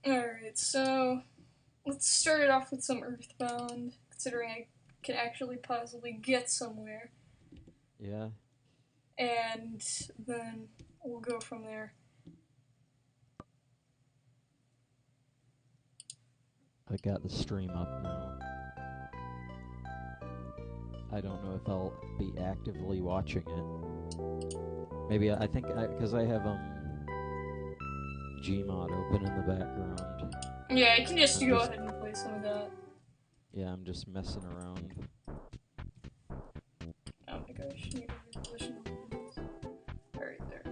Alright, so let's start it off with some EarthBound, considering I can actually possibly get somewhere, Yeah, and then we'll go from there. I got the stream up now. I don't know if I'll be actively watching it. Maybe I think because I have Gmod open in the background. Yeah, I can just I'm go just ahead and play some of that. yeah, I'm just messing around. Oh my gosh, need a reposition. Alright, there.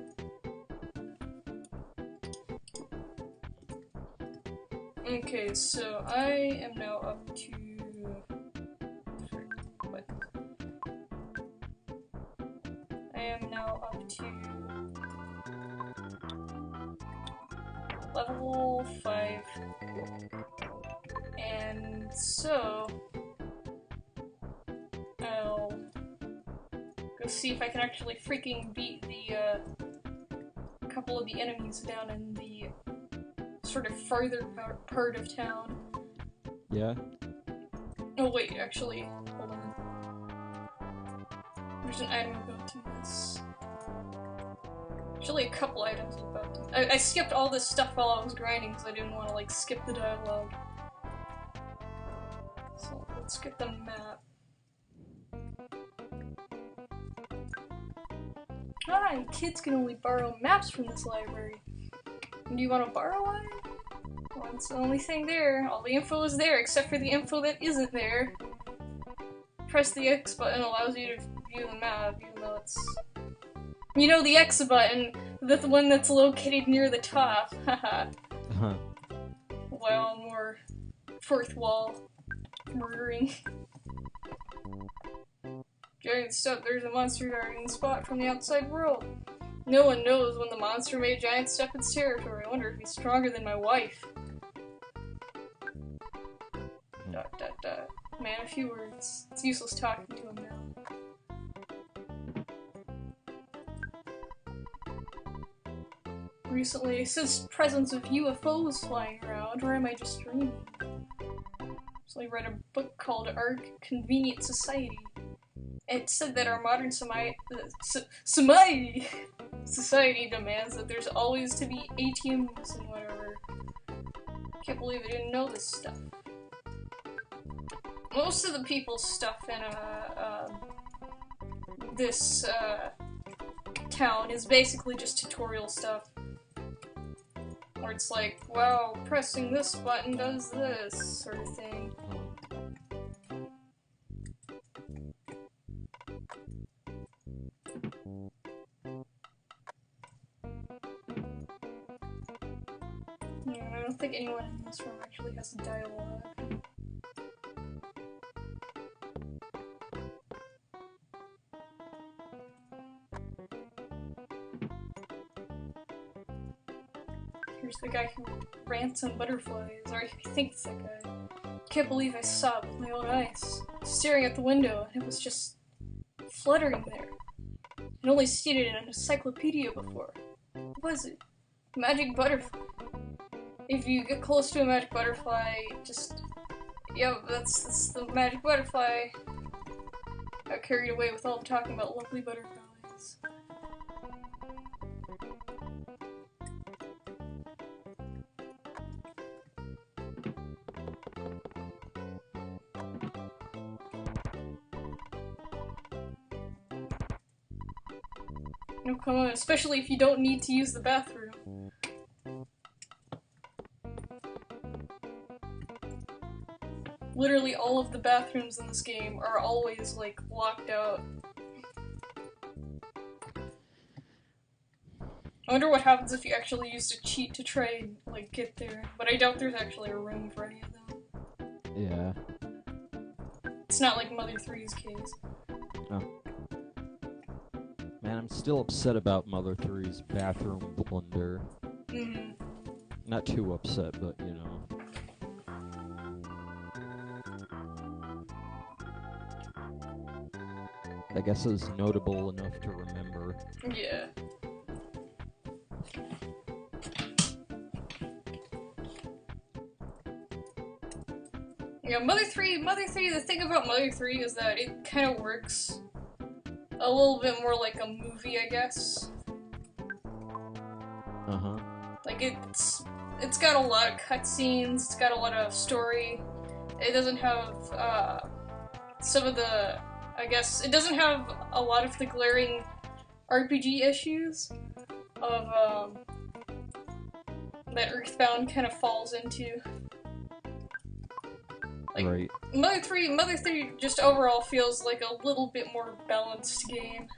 Okay, so I am now up to... What? I am now up to... level 5. And so... I'll go see if I can actually freaking beat the, couple of the enemies down in the sort of farther part of town. Yeah. Oh wait, actually, hold on. There's an item about to this. Actually, a couple items about to. I skipped all this stuff while I was grinding because I didn't want to like skip the dialogue. So let's get the map. Hi, kids can only borrow maps from this library. Do you want to borrow one? Well, it's the only thing there. All the info is there, except for the info that isn't there. Press the X button allows you to view the map, even though it's... You know, the X button, the one that's located near the top. Haha. Well, more fourth wall murdering. Giant step, there's a monster guarding the spot from the outside world. No one knows when the monster made Giant step its territory. I wonder if he's stronger than my wife. Dot dot dot. Man, a few words. It's useless talking to him now. Recently, I sensed presence of UFOs flying around, or am I just dreaming? I read a book called Our Convenient Society. It said that our modern society demands that there's always to be ATMs and whatever. Can't believe I didn't know this stuff. Most of the people's stuff in this town is basically just tutorial stuff. Or it's like, wow, pressing this button does this, sort of thing. Yeah, I don't think anyone in this room actually has a dialogue. Here's the guy who rants on butterflies, or I think it's that guy. Can't believe I saw it with my own eyes. Staring at the window, and it was just fluttering there. I'd only seen it in an encyclopedia before. What was it? Magic butterfly. If you get close to a magic butterfly, just... Yeah, that's the magic butterfly. Got carried away with all the talking about lovely butterflies. No, come on, especially if you don't need to use the bathroom. Literally all of the bathrooms in this game are always, like, locked out. I wonder what happens if you actually used a cheat to try and, like, get there. But I doubt there's actually a room for any of them. Yeah. It's not like Mother 3's case. Oh. Man, I'm still upset about Mother 3's bathroom blunder. Mm-hmm. Not too upset, but you know. I guess it's notable enough to remember. Yeah. Yeah, Mother 3, the thing about Mother 3 is that it kind of works a little bit more like a movie, I guess. Uh-huh. Like, it's got a lot of cutscenes, it's got a lot of story. It doesn't have, some of the, I guess, it doesn't have a lot of the glaring RPG issues of, that EarthBound kind of falls into. Like, Right. Mother 3 just overall feels like a little bit more balanced game.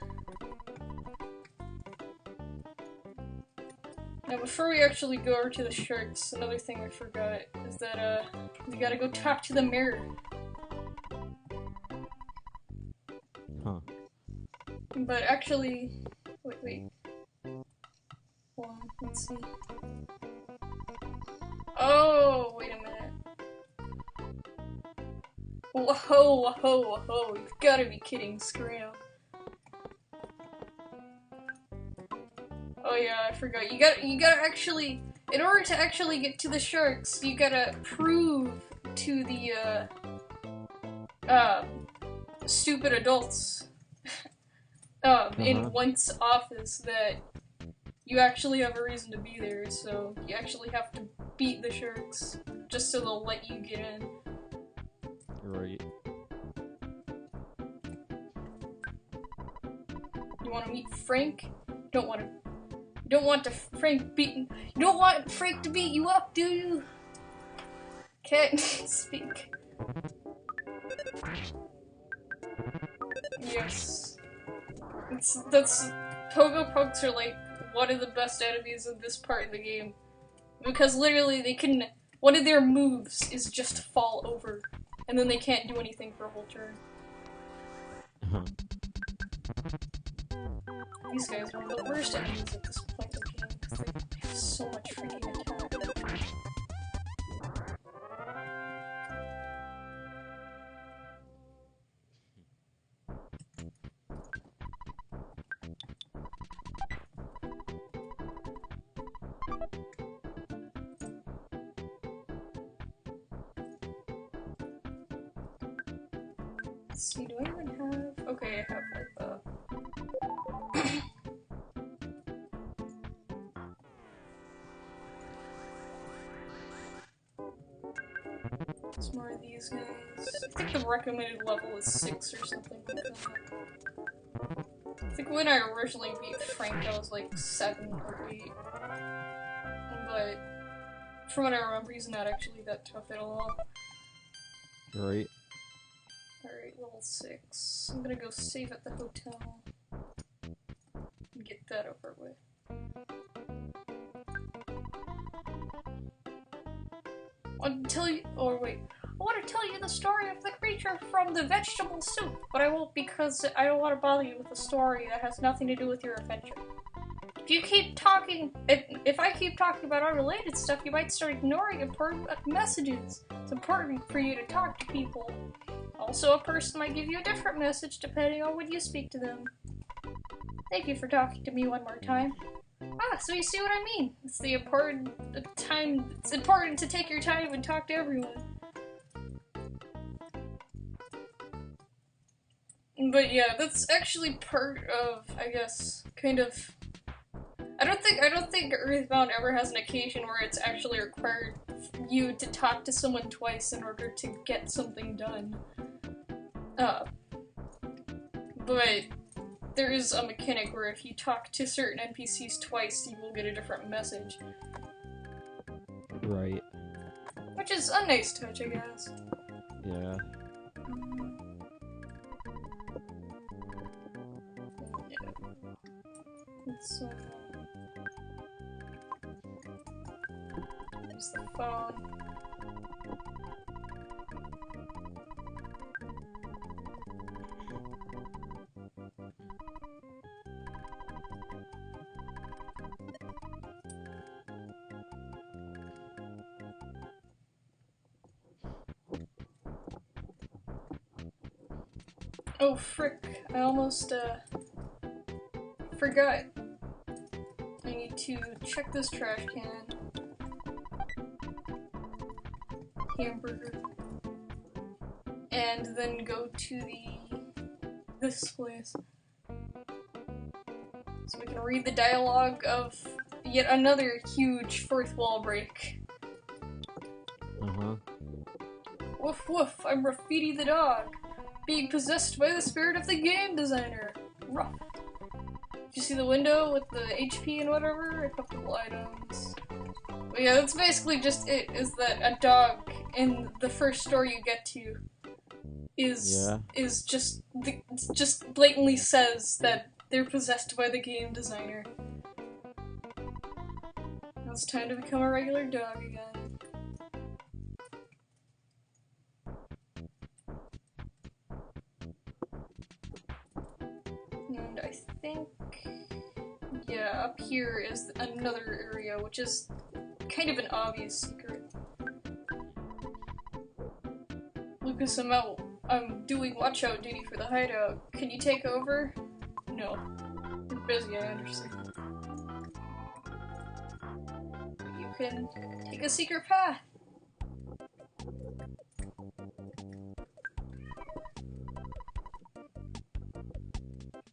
Now, before we actually go over to the sharks, another thing I forgot is that, we gotta go talk to the mirror. Huh. But actually, wait. Hold on, let's see. Oh, wait a minute. Whoa, you've gotta be kidding, Scram. Oh yeah, I forgot. You gotta actually, in order to actually get to the sharks, you gotta prove to the, stupid adults, in Went's office that you actually have a reason to be there, so you actually have to beat the sharks, just so they'll let you get in. Right. You wanna meet Frank? You don't want Frank to beat you up, do you? Can't speak. Yes. Pogo Pugs are like one of the best enemies in this part of the game. Because literally one of their moves is just fall over. And then they can't do anything for a whole turn. Uh-huh. These guys are the worst enemies at this point in the game, because they have so much freaking attack. Let's see, do I even have... Okay, I have like the... Some more of these guys. I think the recommended level is 6 or something like that. I think when I originally beat Frank, I was like 7 or 8. But from what I remember, he's not actually that tough at all. Right. Alright, level 6. I'm gonna go save at the hotel. And get that over with. I want to tell you the story of the creature from the vegetable soup, but I won't because I don't want to bother you with a story that has nothing to do with your adventure. If I keep talking about unrelated stuff, you might start ignoring important messages. It's important for you to talk to people. Also, a person might give you a different message depending on when you speak to them. Thank you for talking to me one more time. So you see what I mean? It's important to take your time and talk to everyone. But yeah, that's actually part of, I guess, kind of... I don't think EarthBound ever has an occasion where it's actually required you to talk to someone twice in order to get something done. But there is a mechanic where if you talk to certain NPCs twice, you will get a different message. Right. Which is a nice touch, I guess. Yeah. Yeah. Let's, use the phone. Oh frick, I almost forgot. I need to check this trash can. Hamburger. and then go to this place. So we can read the dialogue of yet another huge fourth wall break. Woof woof, I'm Graffiti the dog, being possessed by the spirit of the game designer. Ruff. Did you see the window with the HP and whatever? A couple items. But yeah, that's basically just it, is that a dog in the first store you get to is just blatantly says that they're possessed by the game designer. Now it's time to become a regular dog again. And I think, yeah, up here is another area, which is kind of an obvious secret. Lucas, I'm out. I'm doing watch-out duty for the hideout. Can you take over? No. You're busy, I understand. You can take a secret path.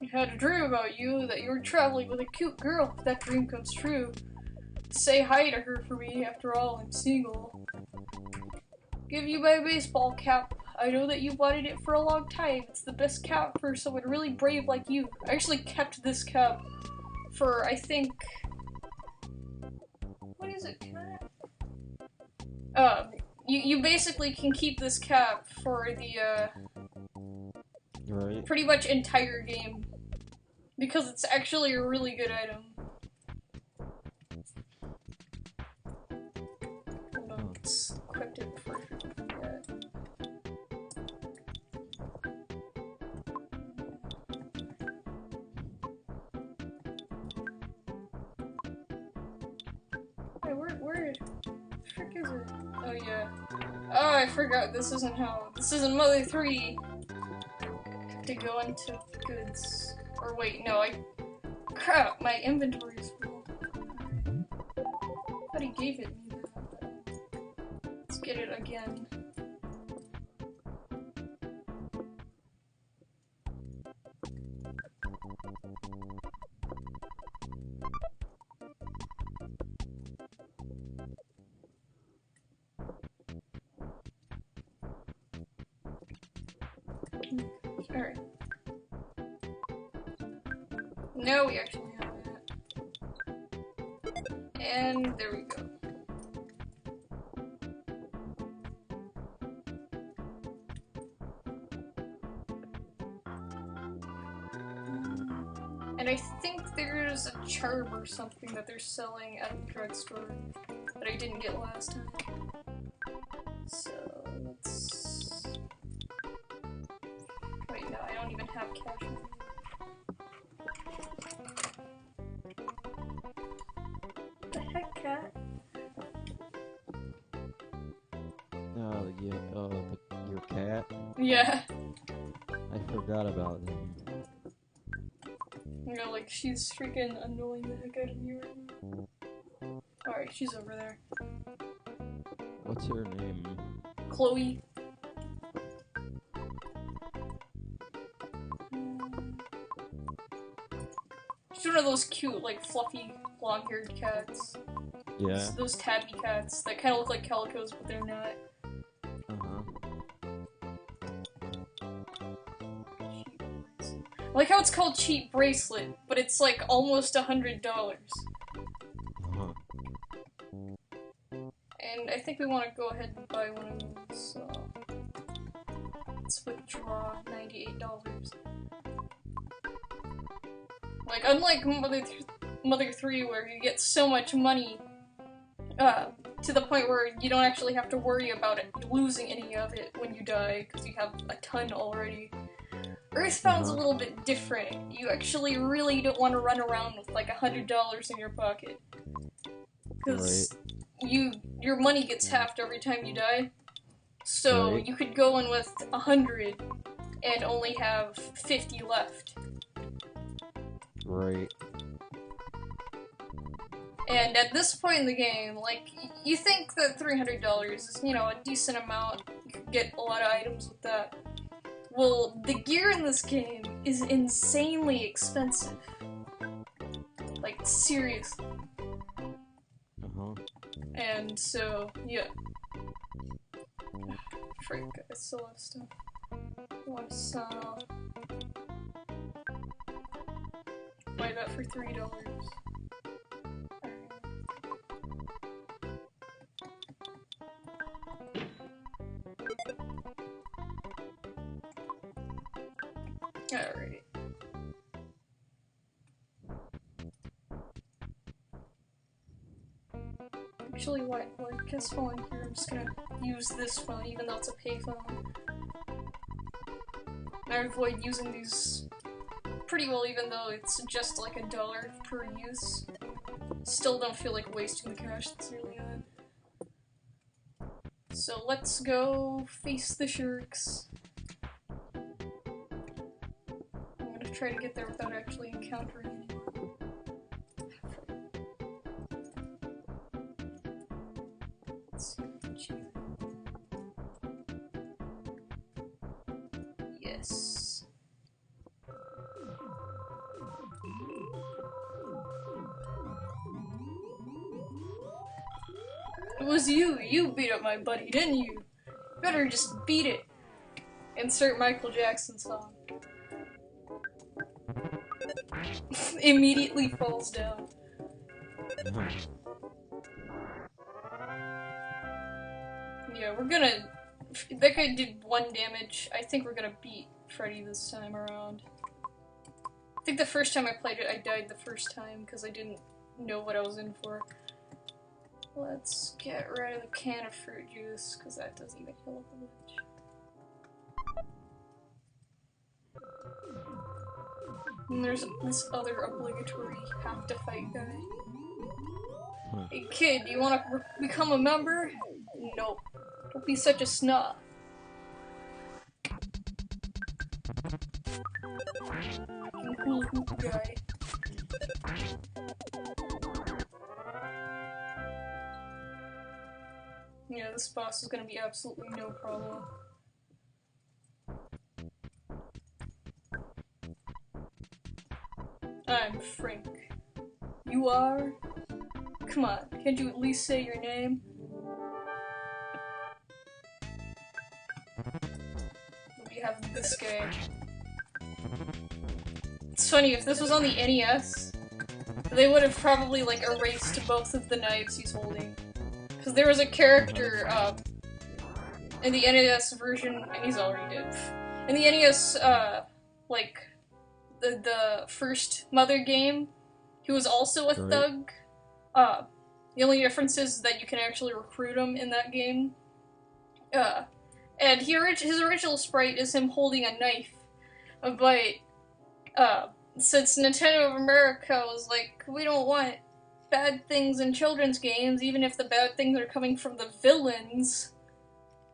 I had a dream about you, that you were traveling with a cute girl. If that dream comes true, say hi to her for me. After all, I'm single. Give you my baseball cap. I know that you've wanted it for a long time. It's the best cap for someone really brave like you. I actually kept this cap for, I think... What is it? You basically can keep this cap for the, pretty much entire game. Because it's actually a really good item. Hold on, let's equip it before I forget. Hey, where the frick is it? Oh yeah. Oh, I forgot, this isn't Mother 3. To go into goods. Or wait, no, crap, my inventory is full. I thought he gave it me that. Let's get it again. Alright. No, we actually have that. And there we go. And I think there's a charm or something that they're selling at the drugstore that I didn't get last time. So, let's... Wait, no, I don't even have cash. The heck, cat? Oh, yeah, your cat? Yeah. I forgot about him. You know, like, she's freaking annoying the heck out of me right now. Alright, she's over there. What's her name? Chloe. She's one of those cute, like, fluffy, long-haired cats. Yeah. Those tabby cats that kind of look like calicos, but they're not. I like how it's called Cheap Bracelet, but it's like almost $100. And I think we want to go ahead and buy one of those, so... Let's withdraw $98. Like, unlike Mother 3, where you get so much money, to the point where you don't actually have to worry about it, losing any of it when you die, because you have a ton already. EarthBound's a little bit different. You actually really don't want to run around with like $100 in your pocket. Because your money gets halved every time you die. So you could go in with 100 and only have 50 left. Right. And at this point in the game, like, you think that $300 is, you know, a decent amount. You could get a lot of items with that. Well, the gear in this game is insanely expensive. Like, seriously. Uh-huh. And so, yeah. Frick, I still have stuff. I want to sign off. Buy that for $3. Alright. Actually, while I guess while I'm here, I'm just gonna use this phone, even though it's a payphone. I avoid using these pretty well, even though it's just like $1 per use. Still don't feel like wasting the cash that's really on. So let's go face the Shirks. I'm gonna try to get there without actually encountering anyone. Let's see. Yes. It was you. You beat up my buddy, didn't you? Better just beat it. Insert Michael Jackson song. Immediately falls down. Yeah, we're gonna... That guy did 1 damage. I think we're gonna beat Freddy this time around. I think the first time I played it, I died the first time because I didn't know what I was in for. Let's get rid of the can of fruit juice, because that doesn't even heal up much. And there's this other obligatory have-to-fight guy. Hey kid, do you want to become a member? Nope. Don't be such a snob. Cool hoop guy. Yeah, this boss is gonna be absolutely no problem. I'm Frank. You are? Come on, can't you at least say your name? We have this guy. It's funny, if this was on the NES, they would have probably, like, erased both of the knives he's holding. Because there was a character, in the NES version, and he's already dead. In the NES, like, the first Mother game, he was also a thug. The only difference is that you can actually recruit him in that game. And his original sprite is him holding a knife. But, since Nintendo of America was like, we don't want bad things in children's games, even if the bad things are coming from the villains.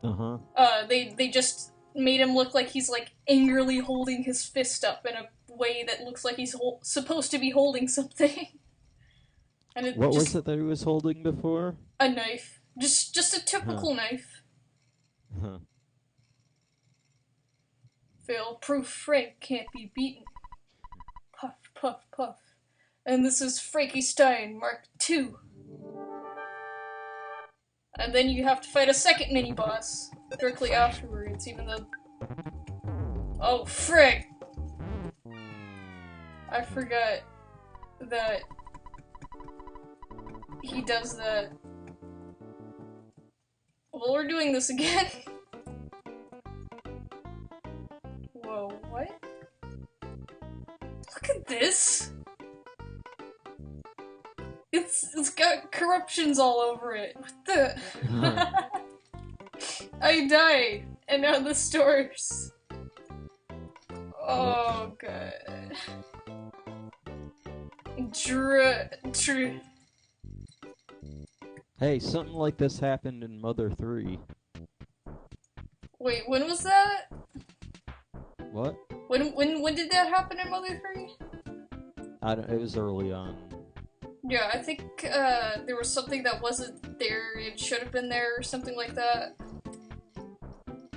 They just made him look like he's, like, angrily holding his fist up in a way that looks like he's supposed to be holding something. And what was it that he was holding before? A knife. Just a typical knife. Fail-proof Frank can't be beaten. Puff, puff, puff. And this is Frankie Stein, Mark II. And then you have to fight a second mini-boss directly afterwards, even though... Oh, frick! I forgot that he does that. Well, we're doing this again. Whoa, what? Look at this! It's got corruptions all over it. What the? I died, and now the stores. Oh god. Hey, something like this happened in Mother 3. Wait, when was that? What? When did that happen in Mother 3? It was early on. Yeah, I think there was something that wasn't there, it should have been there, or something like that.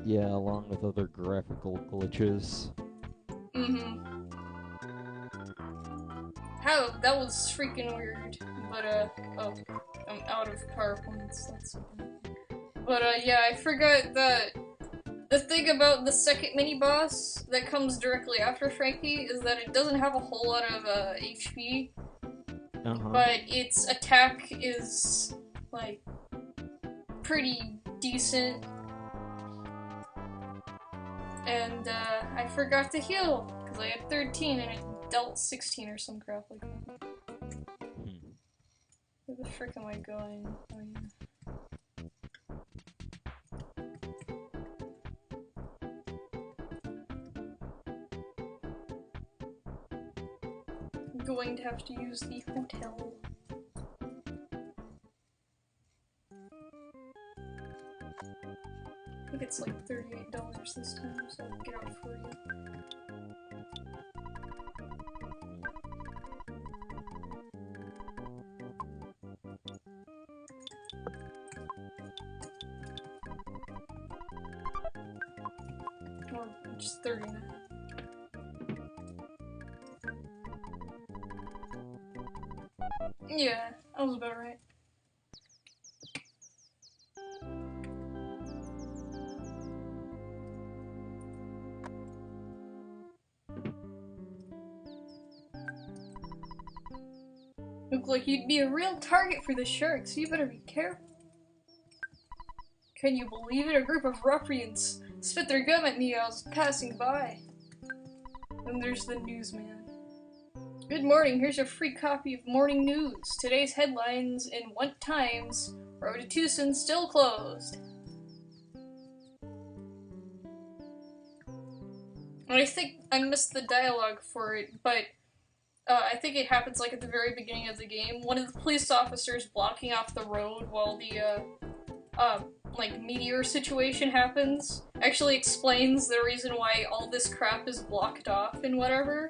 Yeah, along with other graphical glitches. Mm-hmm. How? That was freaking weird. But, oh, I'm out of PowerPoints, that's so bad. But, yeah, I forgot that the thing about the second mini-boss that comes directly after Frankie is that it doesn't have a whole lot of, HP, but its attack is, like, pretty decent. And, I forgot to heal, because I had 13 and it dealt 16 or some crap like that. Where the frick am I going? Oh, yeah. I'm going to have to use the hotel. I think it's like $38 this time, so I'll get out for you. Or just 39. Yeah, that was about right. Look like you'd be a real target for the sharks, so you better be careful. Can you believe it? A group of ruffians spit their gum at me as I was passing by. Then there's the newsman. Good morning, here's your free copy of Morning News. Today's headlines in What Times, Road to Tucson still closed. And I think I missed the dialogue for it, but I think it happens like at the very beginning of the game. One of the police officers blocking off the road while the like meteor situation happens actually explains the reason why all this crap is blocked off and whatever.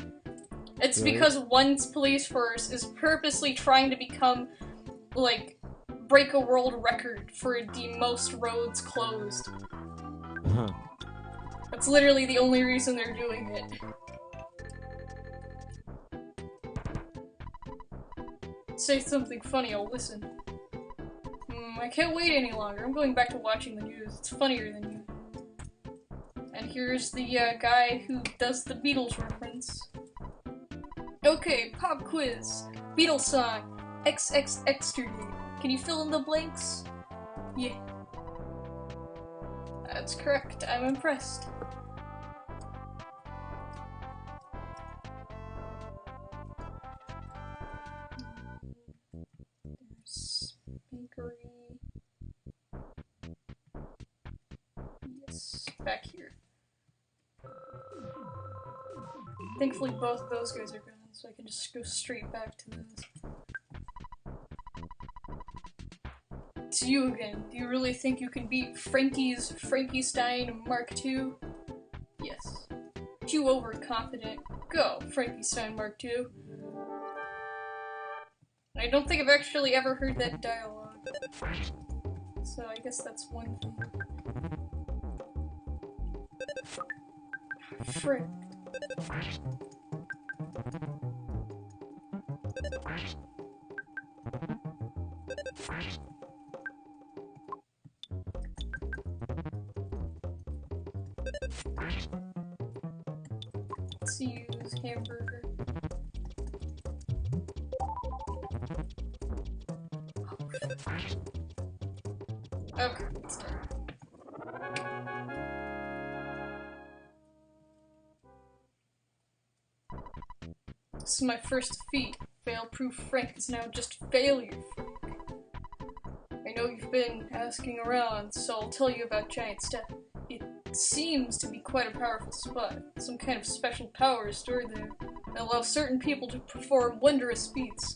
It's because one police force is purposely trying to become, like, break a world record for the most roads closed. That's literally the only reason they're doing it. Say something funny, I'll listen. I can't wait any longer. I'm going back to watching the news. It's funnier than you. And here's the guy who does the Beatles reference. Okay, pop quiz. Beatles song. XXX. Can you fill in the blanks? Yeah. That's correct. I'm impressed. There's bakery. Yes, back here. Thankfully both of those guys are gone, so I can just go straight back to this. It's you again. Do you really think you can beat Frankie's Frankenstein Mark II? Yes. Too overconfident. Go, Frankenstein Mark II. I don't think I've actually ever heard that dialogue. So I guess that's one thing. Frick. Let's use hamburger. Okay, let's start. This is my first defeat. Fail-proof Frank is now just failure Frank. I know you've been asking around, so I'll tell you about Giant Step. It seems to be quite a powerful spot. Some kind of special power is stored there that allows certain people to perform wondrous feats.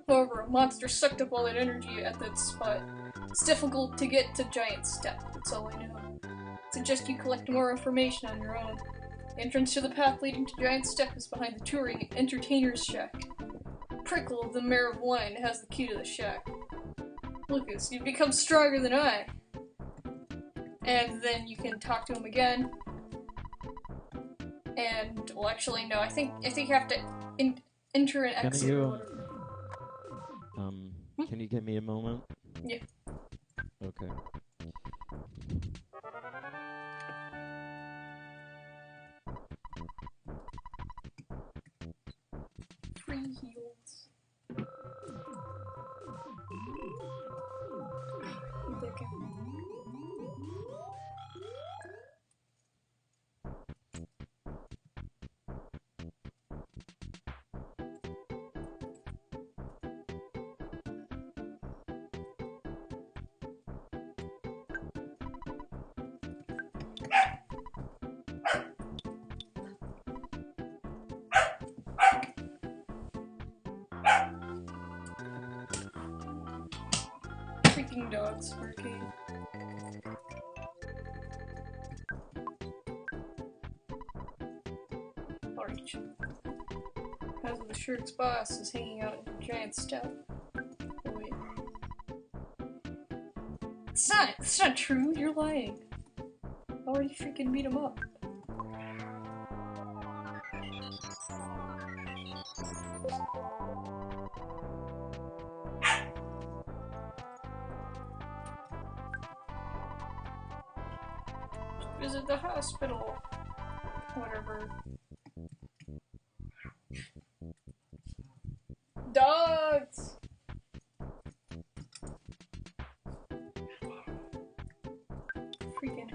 However, a monster sucked up all that energy at that spot. It's difficult to get to Giant Step, that's all I know. I suggest you collect more information on your own. The entrance to the path leading to Giant Step is behind the touring entertainer's shack. Prickle, the mayor of Wine, has the key to the shack. Lucas, you've become stronger than I. And then you can talk to him again. And, well, actually, no, I think you have to enter and exit or whatever. Can you give me a moment? Yeah. Okay. Free heals. Okay. Freaking dogs, arcade. Orange. Because the Shirk's boss is hanging out in a giant step. Oh, wait. It's not true, you're lying. I already freaking beat him up. Visit the hospital. Whatever. Dogs! Freaking.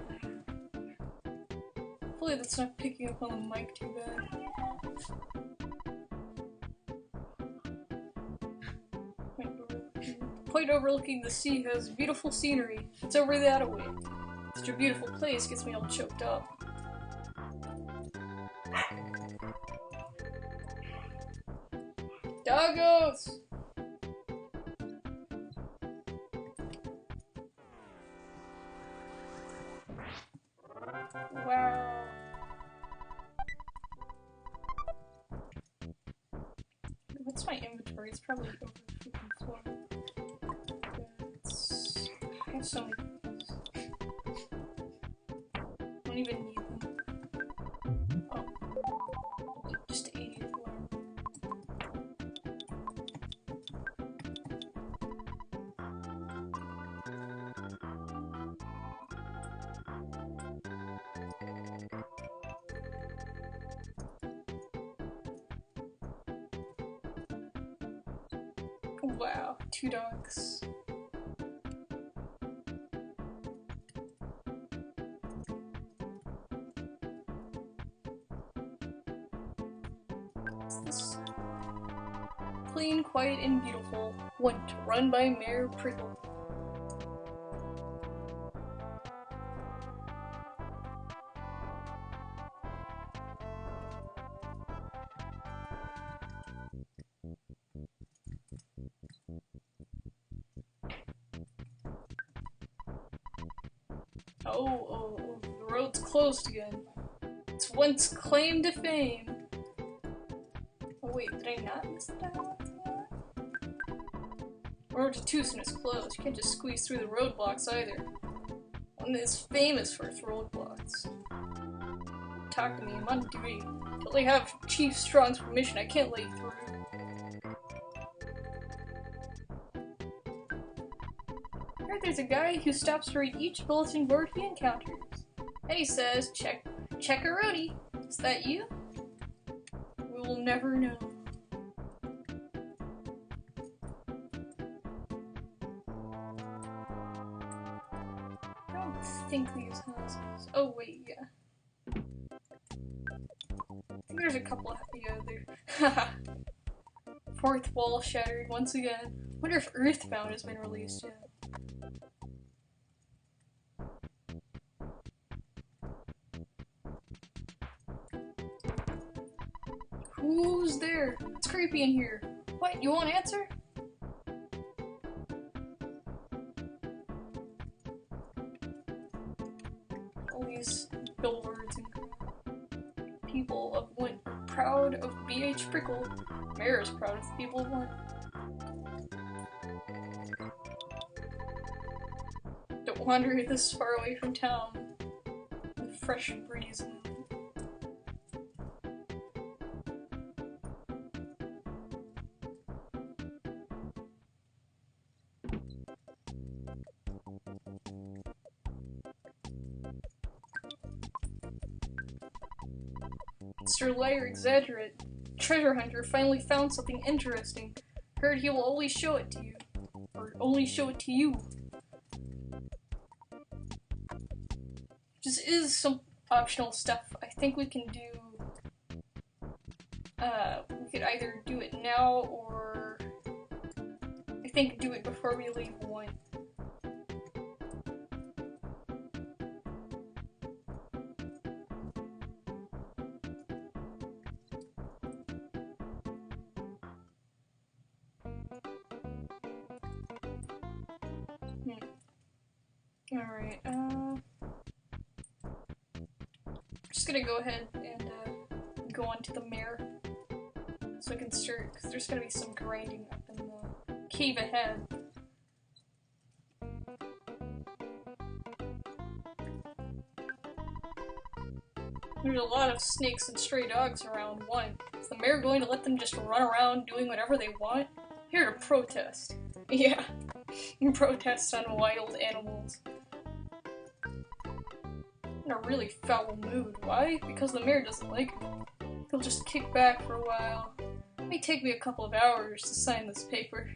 Hopefully that's not picking up on the mic too bad. Point overlooking the sea has beautiful scenery. It's over that way. Such a beautiful place gets me all choked up. Doggos! Wow. What's my inventory? It's probably over the freaking floor. I have so many things. I don't even need them. Oh. Just 80 of one. Wow, 2 dogs. What's this? Clean, quiet, and beautiful. Went run by Mayor Prickle. Oh, the road's closed again. It's once claimed to fame. Oh wait, did I not miss the dialogue? Road to Tucson is closed. You can't just squeeze through the roadblocks either. One is famous for its roadblocks. Talk to me, I'm on duty. Until I have Chief Strong's permission, I can't let you through. There's a guy who stops to read each bulletin board he encounters. And he says, Check-a-rooty. Is that you? We will never know. I don't think these houses. Oh, wait, yeah. I think there's a couple of. Yeah, there. Fourth wall shattered once again. Wonder if EarthBound has been released yet. Who's there? It's creepy in here. What? You won't answer? All these billboards and people of Wint are proud of BH Prickle. mayor is proud of the people of one. Don't wander this far away from town. The fresh breeze. Mr. Liar Exaggerate. Treasure Hunter finally found something interesting. Heard he will always show it to you. Or only show it to you. This is some optional stuff. I think we can do... we could either do it now, or... I think do it before we leave one. Alright, just gonna go ahead and, go on to the mayor. So I can start, because there's gonna be some grinding up in the cave ahead. There's a lot of snakes and stray dogs around. One, is the mayor going to let them just run around doing whatever they want? Here to protest. Yeah, protest on wild animals. In a really foul mood. Why? Because the mayor doesn't like me. He'll just kick back for a while. It may take me a couple of hours to sign this paper.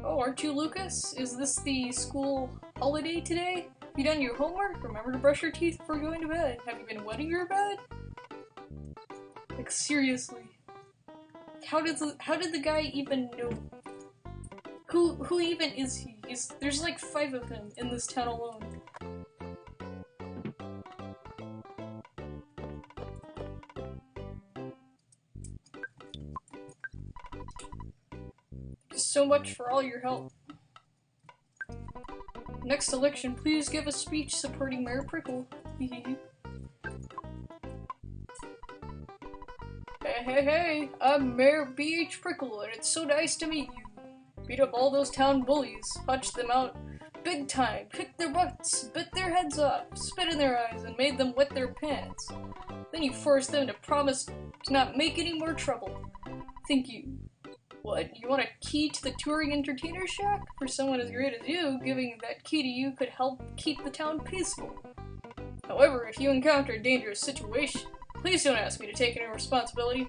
Oh, aren't you Lucas? Is this the school holiday today? Have you done your homework? Remember to brush your teeth before going to bed. Have you been wetting your bed? Like, seriously. How did the guy even know? Who even is he? There's like 5 of him in this town alone. Thank you so much for all your help. Next election, please give a speech supporting Mayor Prickle. Hey, I'm Mayor B.H. Prickle, and it's so nice to meet you. Beat up all those town bullies, punch them out big time, kicked their butts, bit their heads off, spit in their eyes, and made them wet their pants. Then you forced them to promise to not make any more trouble. Thank you. What, you want a key to the touring entertainer shack? For someone as great as you, giving that key to you could help keep the town peaceful. However, if you encounter a dangerous situation, please don't ask me to take any responsibility.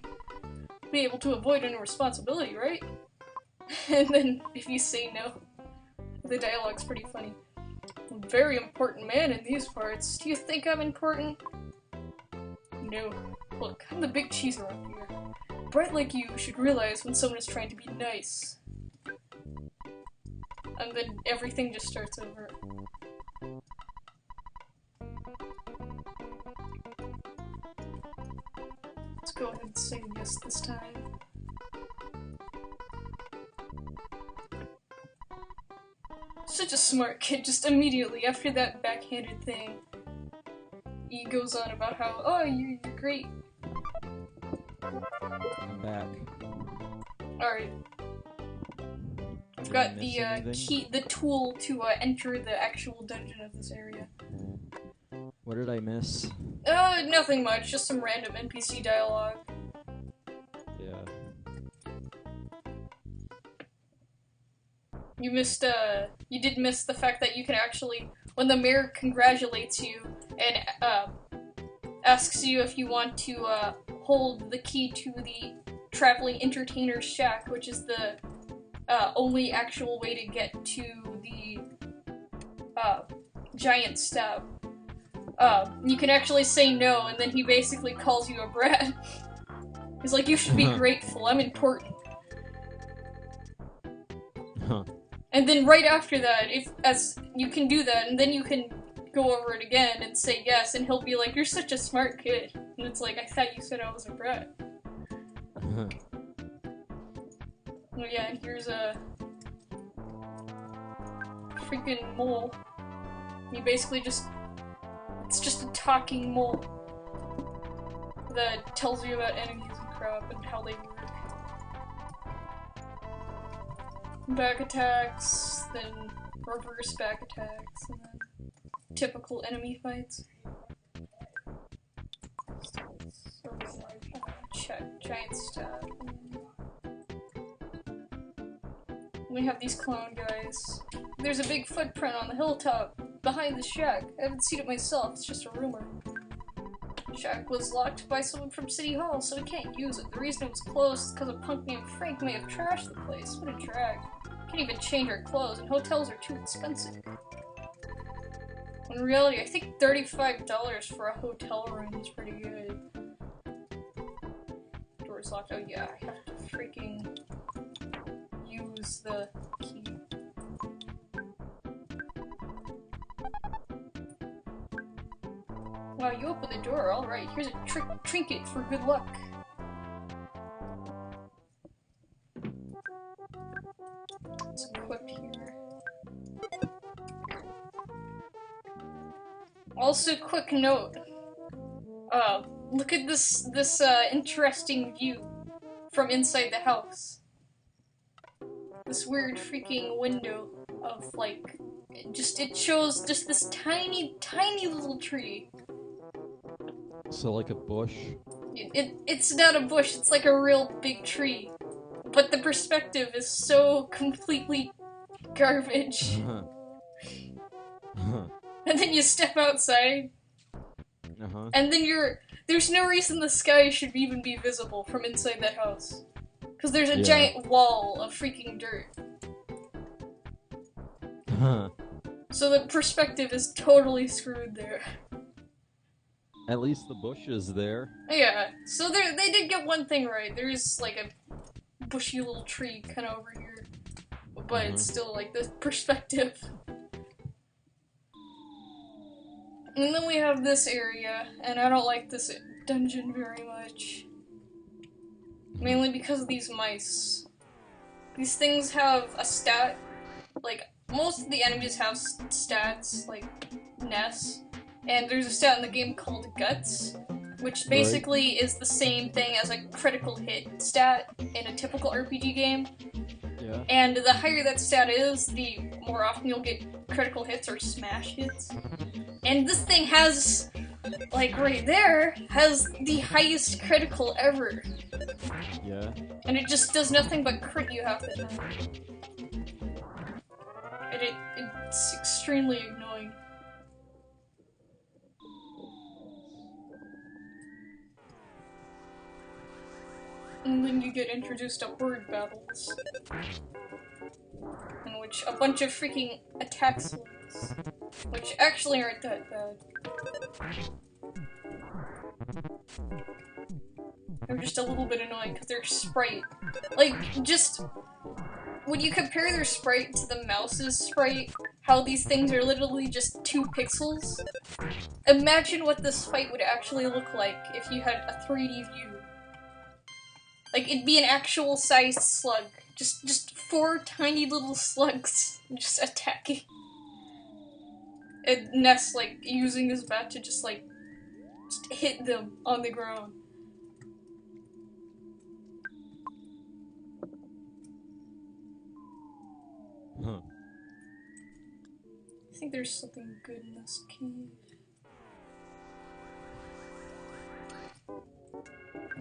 Be able to avoid any responsibility, right? And then, if you say no, the dialogue's pretty funny. I'm a very important man in these parts. Do you think I'm important? No. Look, I'm the big cheese around here. Bright like you should realize when someone is trying to be nice. And then everything just starts over. Let's go ahead and say yes this time. Such a smart kid, just immediately after that backhanded thing. He goes on about how, oh, you're great. I'm back. Alright. I've got the key, the tool to enter the actual dungeon of this area. What did I miss? Nothing much, just some random NPC dialogue. Yeah. You missed, you did miss the fact that you can actually, when the mayor congratulates you and, asks you if you want to, hold the key to the traveling entertainer's shack, which is the, only actual way to get to the, giant stab. You can actually say no, and then he basically calls you a brat. He's like, you should be grateful, I'm important. Huh. And then right after that, you can do that, and then you can go over it again and say yes, and he'll be like, you're such a smart kid. And it's like, I thought you said I was a brat. Oh yeah, and here's a freaking mole. He basically it's just a talking mole. that tells you about enemies and crap and how they work. Back attacks, then reverse back attacks, and then typical enemy fights. Check giant stat. We have these clown guys. There's a big footprint on the hilltop behind the shack. I haven't seen it myself, it's just a rumor. The shack was locked by someone from City Hall, so we can't use it. The reason it was closed is because a punk named Frank may have trashed the place. What a drag. Can't even change our clothes, and hotels are too expensive. In reality, I think $35 for a hotel room is pretty good. Door's locked. Oh yeah, I have to freaking use the key. Wow, you opened the door. Alright, here's a trinket for good luck. Let's equip here. Also, quick note. Look at this interesting view from inside the house. This weird freaking window of like, it shows just this tiny little tree. So like a bush? It's not a bush, it's like a real big tree. But the perspective is so completely garbage. And then you step outside, and then there's no reason the sky should even be visible from inside that house. Because there's a giant wall of freaking dirt. So the perspective is totally screwed there. At least the bush is there. Yeah, so they did get one thing right. There's like a bushy little tree kind of over here. But it's still like the perspective. And then we have this area, and I don't like this dungeon very much. Mainly because of these mice. These things have a stat, like, most of the enemies have stats, like, Ness, and there's a stat in the game called Guts, which basically is the same thing as a critical hit stat in a typical RPG game. Yeah. And the higher that stat is, the more often you'll get critical hits or smash hits. And this thing has, like right there, has the highest critical ever. Yeah. And it just does nothing but crit you half the time. And it's extremely annoying. And then you get introduced to horde battles. In which a bunch of freaking attack slugs, which actually aren't that bad. They're just a little bit annoying because their sprite, like, just when you compare their sprite to the mouse's sprite, how these things are literally just 2 pixels. Imagine what this fight would actually look like if you had a 3D view. Like, it'd be an actual sized slug. Just 4 tiny little slugs just attacking. And Ness, like, using his bat to just hit them on the ground. Huh. I think there's something good in this cave.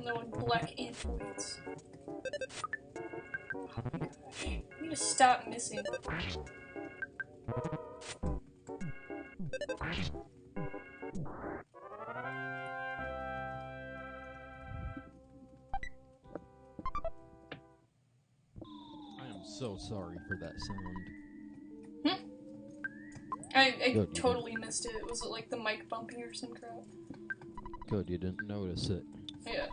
No, black androids. Oh my gosh. I need to stop missing. I am so sorry for that sound. I totally missed it. Was it like the mic bumping or some crap? Good, you didn't notice it. Yeah.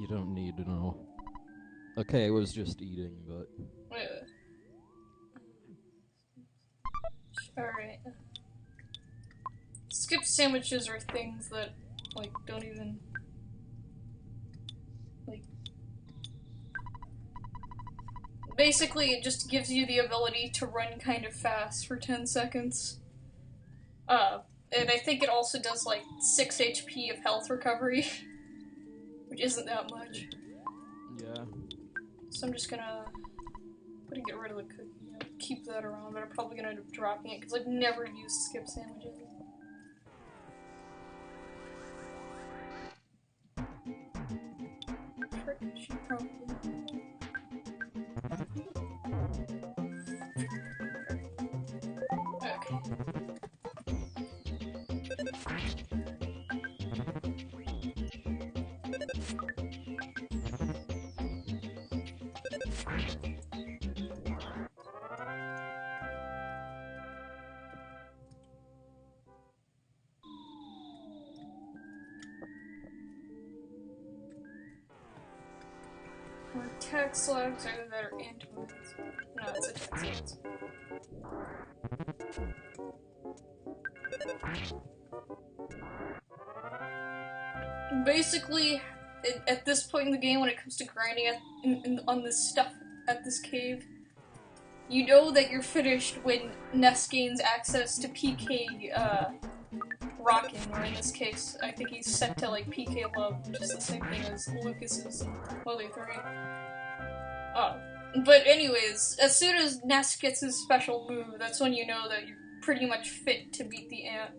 You don't need to know. Okay, it was just eating, but... Yeah. Alright. Skip sandwiches are things that, like, don't even... like... Basically, it just gives you the ability to run kind of fast for 10 seconds. And I think it also does like 6 HP of health recovery, which isn't that much. Yeah. So I'm just gonna get rid of the cookie. I'll keep that around, but I'm probably gonna end up dropping it because I've never used skip sandwiches. Frick, I should probably. Okay. Or attack slugs, either that or antidotes. No, it's attack slugs. Basically, at this point in the game, when it comes to grinding on this stuff at this cave, you know that you're finished when Ness gains access to PK rocking, or in this case, I think he's set to like PK love, which is the same thing as Lucas's Holy 3. But anyways, as soon as Ness gets his special move, that's when you know that you're pretty much fit to beat the ant.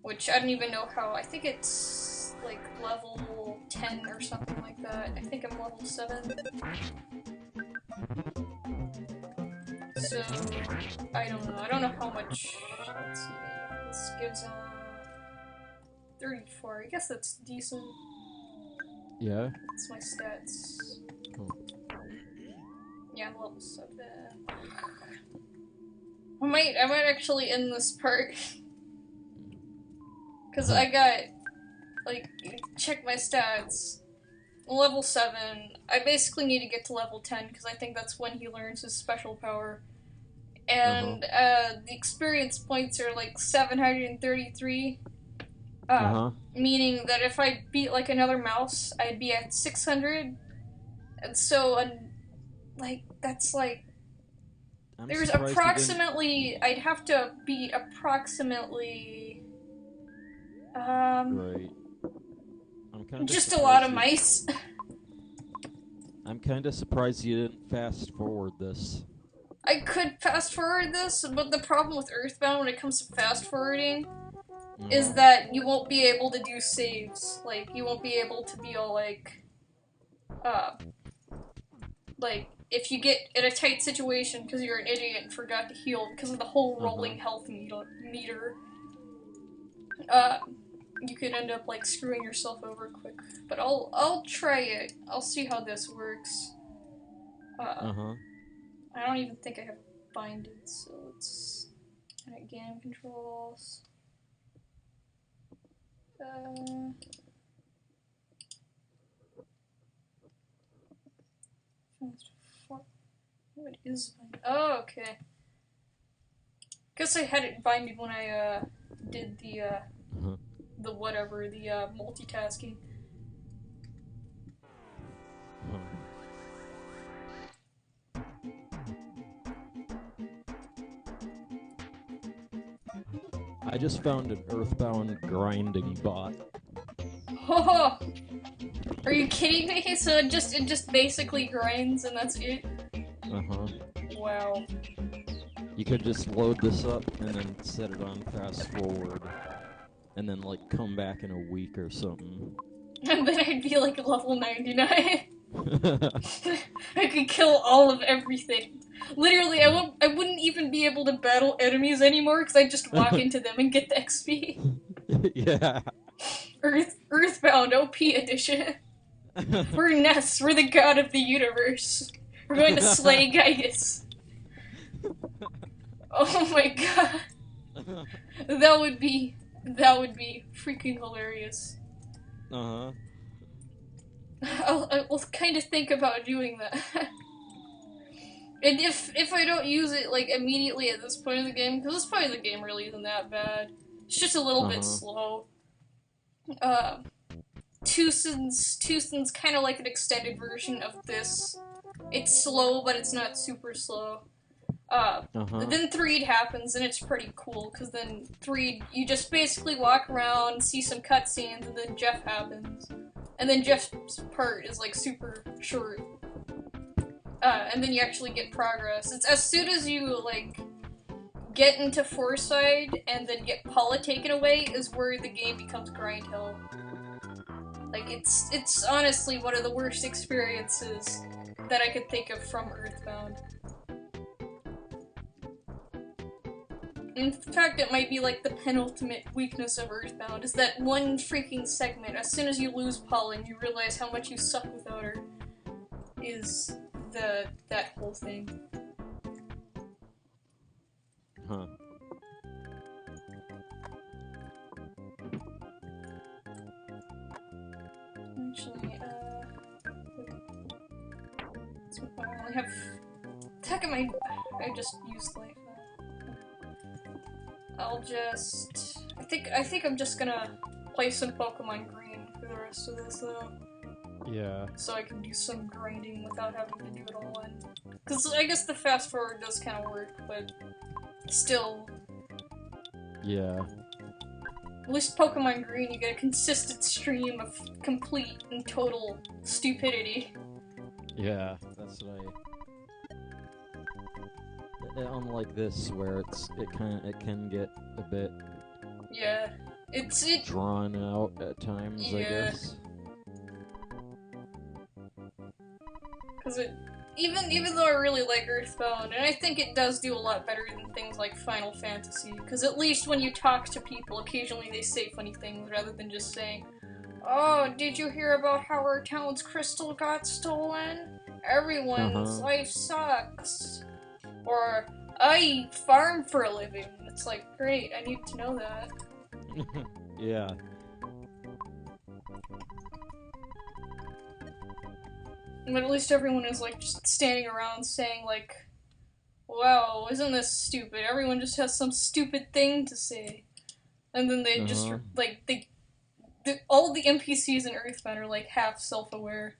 Which I don't even know how. I think it's like level 10 or something like that. I think I'm level 7. So, I don't know. I don't know how much. Let's see. This gives 34. I guess that's decent. Yeah. That's my stats. Cool. Yeah, I'm level 7. I might actually end this part. Because I got, like, check my stats. Level 7. I basically need to get to level 10 because I think that's when he learns his special power. And the experience points are like 733. Meaning that if I beat like another mouse, I'd be at 600. And so, like, that's like. There's approximately. I'd have to beat approximately. Right. Just a lot of mice. I'm kind of surprised you didn't fast forward this. I could fast forward this, but the problem with EarthBound when it comes to fast forwarding is that you won't be able to do saves. Like, you won't be able to be all like, if you get in a tight situation because you're an idiot and forgot to heal because of the whole rolling health meter, you could end up like screwing yourself over quick. But I'll try it. I'll see how this works. I don't even think I have binded, so let's edit game controls. What is binded? Oh, okay. Guess I had it binded when I did the multitasking. I just found an EarthBound grinding bot. Oh, are you kidding me? So it just basically grinds and that's it? Wow. You could just load this up and then set it on fast forward. And then, like, come back in a week or something. And then I'd be, like, level 99. I could kill all of everything. Literally, I wouldn't even be able to battle enemies anymore, because I'd just walk into them and get the XP. Yeah. EarthBound OP edition. We're Ness, we're the god of the universe. We're going to slay Gaius. Oh my god. That would be freaking hilarious. I'll kind of think about doing that. And if I don't use it, like, immediately at this point of the game, because this point of the game really isn't that bad. It's just a little bit slow. Tucson's kind of like an extended version of this. It's slow, but it's not super slow. Then 3 happens, and it's pretty cool, because then 3, you just basically walk around, see some cutscenes, and then Jeff happens. And then Jeff's part is, like, super short. And then you actually get progress. It's as soon as you, like, get into Forside, and then get Paula taken away, is where the game becomes grind hell. Like, it's honestly one of the worst experiences that I could think of from EarthBound. In fact, it might be like the penultimate weakness of EarthBound, is that one freaking segment, as soon as you lose Paula and you realize how much you suck without her, is that whole thing. Huh. Actually, I only have... Heck am I just used life. I'll just... I think I'm just gonna play some Pokemon Green for the rest of this, though. Yeah. So I can do some grinding without having to do it all in. Because I guess the fast forward does kind of work, but still. Yeah. At least Pokemon Green, you get a consistent stream of complete and total stupidity. Yeah, that's what unlike this, where it can get a bit drawn out at times, I guess. Because even though I really like EarthBound, and I think it does do a lot better than things like Final Fantasy, because at least when you talk to people, occasionally they say funny things rather than just saying, "Oh, did you hear about how our town's crystal got stolen? Everyone's life sucks." Or, "I farm for a living." It's like, great, I need to know that. Yeah. But at least everyone is, like, just standing around saying, like, "Wow, isn't this stupid? Everyone just has some stupid thing to say." And then they just, like, all the NPCs in EarthBound are, like, half self-aware.